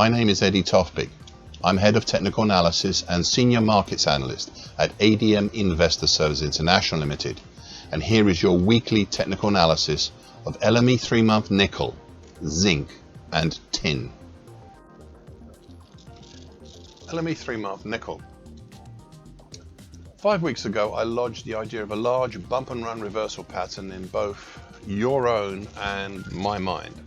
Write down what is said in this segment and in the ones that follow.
My name is Eddie Tofpik. I'm Head of Technical Analysis and Senior Markets Analyst at ADM Investor Services International Limited, and here is your weekly technical analysis of LME 3-month nickel, zinc and tin. LME 3-month nickel. 5 weeks ago I lodged the idea of a large bump and run reversal pattern in both your own and my mind.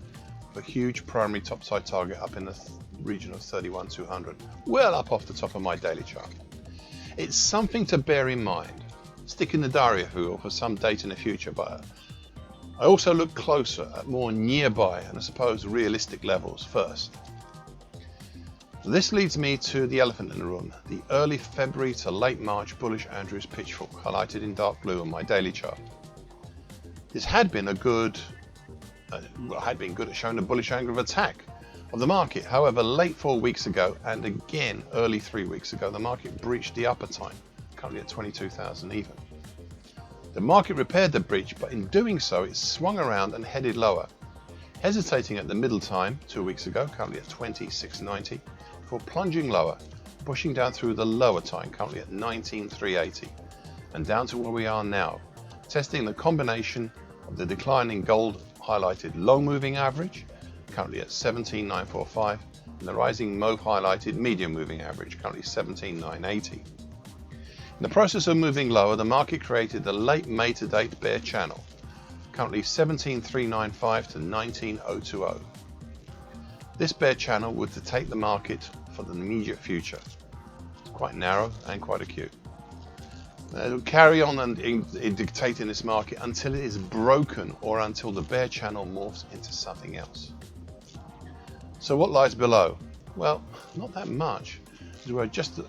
A huge primary topside target up in the region of 31,200, well up off the top of my daily chart. It's something to bear in mind. Stick in the diary if you will for some date in the future, but I also look closer at more nearby and I suppose realistic levels first. This leads me to the elephant in the room, the early February to late March bullish Andrews pitchfork highlighted in dark blue on my daily chart. This had been good at showing a bullish angle of attack of the market. However, late 4 weeks ago and again early 3 weeks ago, the market breached the upper time, currently at 22,000 even. The market repaired the breach, but in doing so, it swung around and headed lower, hesitating at the middle time 2 weeks ago, currently at 2690, before plunging lower, pushing down through the lower time, currently at 19,380, and down to where we are now, testing the combination of the declining gold highlighted low moving average, currently at 17,945, and the rising mauve highlighted medium moving average, currently 17,980. In the process of moving lower, the market created the late May to date bear channel, currently 17,395 to 19,020. This bear channel would dictate the market for the immediate future. It's quite narrow and quite acute. It'll carry on and dictating this market until it is broken or until the bear channel morphs into something else. So what lies below? Well, not that much, as we're just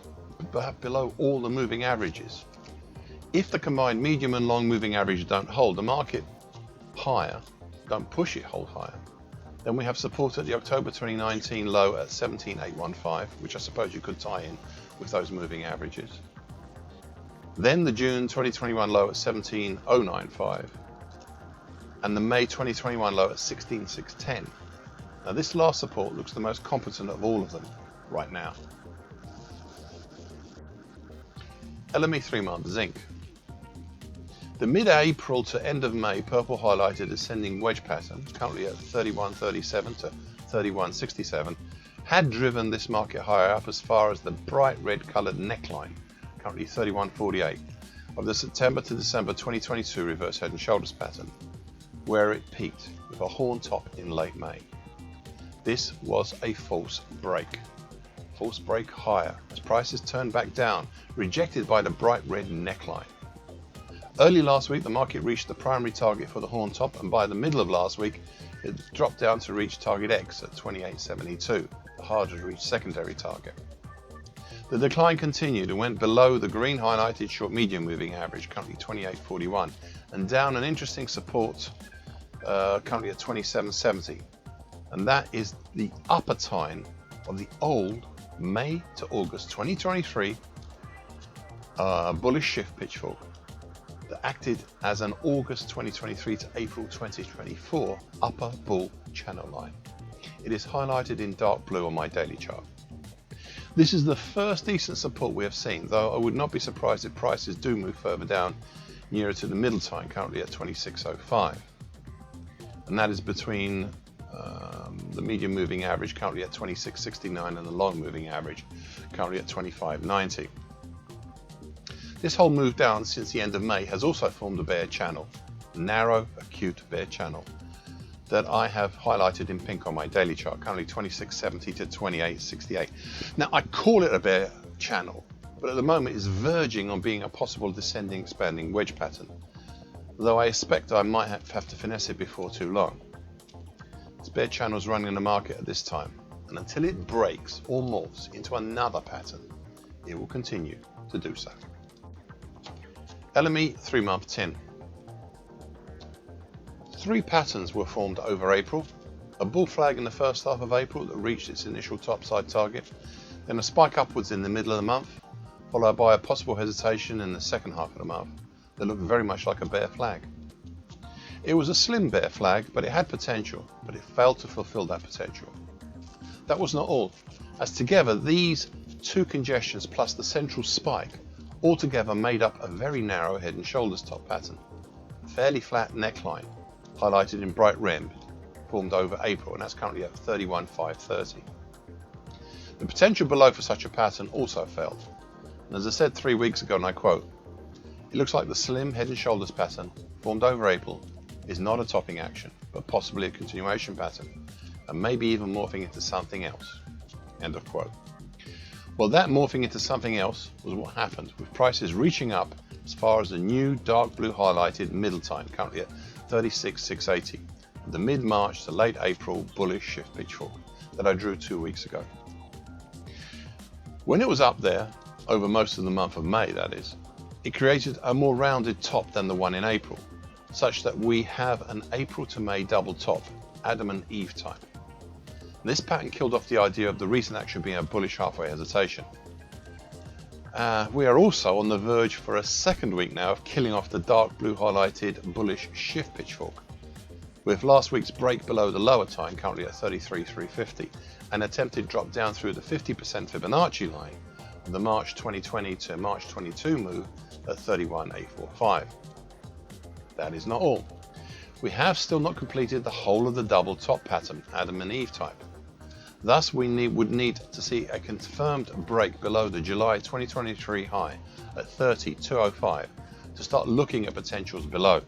below all the moving averages. If the combined medium and long moving average don't hold the market higher, don't push it hold higher, then we have support at the October 2019 low at 17,815, which I suppose you could tie in with those moving averages. Then the June 2021 low at 17,095 and the May 2021 low at 16,610. Now this last support looks the most competent of all of them right now. LME 3-month zinc. The mid-April to end of May purple highlighted ascending wedge pattern, currently at 31.37 to 31.67, had driven this market higher up as far as the bright red coloured neckline, currently 31.48, of the September to December 2022 reverse head and shoulders pattern, where it peaked with a horn top in late May. This was a false break higher as prices turned back down, rejected by the bright red neckline. Early last week, the market reached the primary target for the horn top, and by the middle of last week, it dropped down to reach target X at 28.72, the harder to reach secondary target. The decline continued and went below the green highlighted short medium moving average, currently 28.41, and down an interesting support currently at 27.70, and that is the upper time of the old May to August 2023 bullish shift pitchfork that acted as an August 2023 to April 2024 upper bull channel line. It is highlighted in dark blue on my daily chart. This is the first decent support we have seen, though I would not be surprised if prices do move further down nearer to the middle time, currently at 26.05. And that is between the medium moving average, currently at 26.69, and the long moving average, currently at 25.90. This whole move down since the end of May has also formed a bear channel, narrow, acute bear channel, that I have highlighted in pink on my daily chart, currently 26.70 to 28.68. Now I call it a bear channel, but at the moment it's verging on being a possible descending expanding wedge pattern, though I expect I might have to finesse it before too long. This bear channel is running in the market at this time, and until it breaks or morphs into another pattern, it will continue to do so. LME 3-month tin. 3 patterns were formed over April. A bull flag in the first half of April that reached its initial topside target, then a spike upwards in the middle of the month, followed by a possible hesitation in the second half of the month that looked very much like a bear flag. It was a slim bear flag, but it had potential, but it failed to fulfill that potential. That was not all, as together these two congestions plus the central spike altogether made up a very narrow head and shoulders top pattern. A fairly flat neckline, highlighted in bright red, formed over April, and that's currently at 31,530. The potential below for such a pattern also failed, and as I said 3 weeks ago, and I quote, "It looks like the slim head and shoulders pattern formed over April is not a topping action, but possibly a continuation pattern, and maybe even morphing into something else." End of quote. Well, that morphing into something else was what happened, with prices reaching up as far as the new dark blue highlighted middle time, currently at 36,680, and the mid-March to late April bullish shift pitchfork that I drew 2 weeks ago. When it was up there, over most of the month of May that is, it created a more rounded top than the one in April, such that we have an April to May double top, Adam and Eve type. This pattern killed off the idea of the recent action being a bullish halfway hesitation. We are also on the verge for a second week now of killing off the dark blue highlighted bullish shift pitchfork, with last week's break below the lower time, currently at 33,350, an attempted drop down through the 50% Fibonacci line of the March 2020 to March 22 move at 31,845. That is not all. We have still not completed the whole of the double top pattern, Adam and Eve type. Thus, we would need to see a confirmed break below the July 2023 high at 30,205 to start looking at potentials below.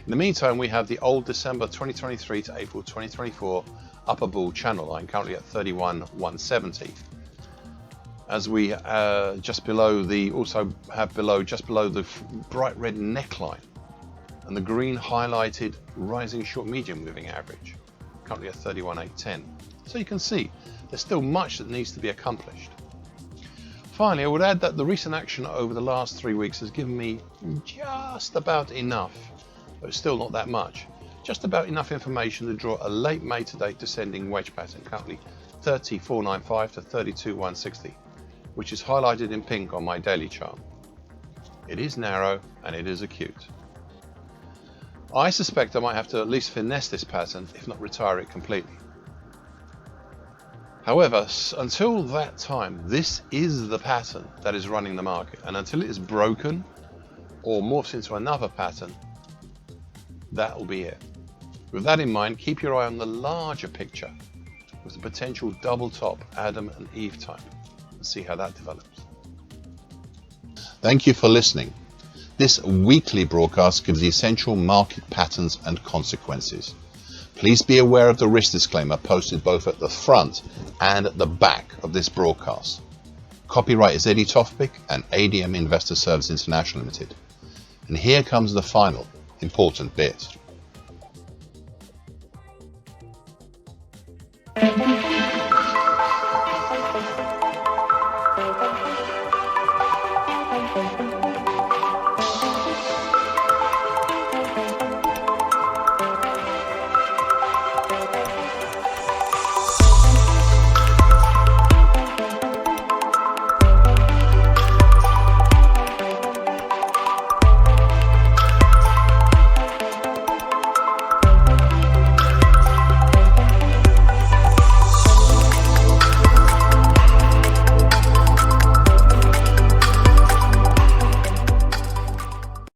In the meantime, we have the old December 2023 to April 2024 upper bull channel line, currently at 31,170. As we just below the bright red neckline and the green highlighted rising short medium moving average, currently at 31,810. So you can see there's still much that needs to be accomplished. Finally, I would add that the recent action over the last 3 weeks has given me just about enough, but still not that much, just about enough information to draw a late May to date descending wedge pattern, currently 30,495 to 32,160, which is highlighted in pink on my daily chart. It is narrow and it is acute. I suspect I might have to at least finesse this pattern, if not retire it completely. However, until that time, this is the pattern that is running the market, and until it is broken or morphs into another pattern, that will be it. With that in mind, keep your eye on the larger picture with the potential double top Adam and Eve type and see how that develops. Thank you for listening. This weekly broadcast gives the essential market patterns and consequences. Please be aware of the risk disclaimer posted both at the front and at the back of this broadcast. Copyright is Eddie Tofpik and ADM Investor Service International Limited. And here comes the final important bit.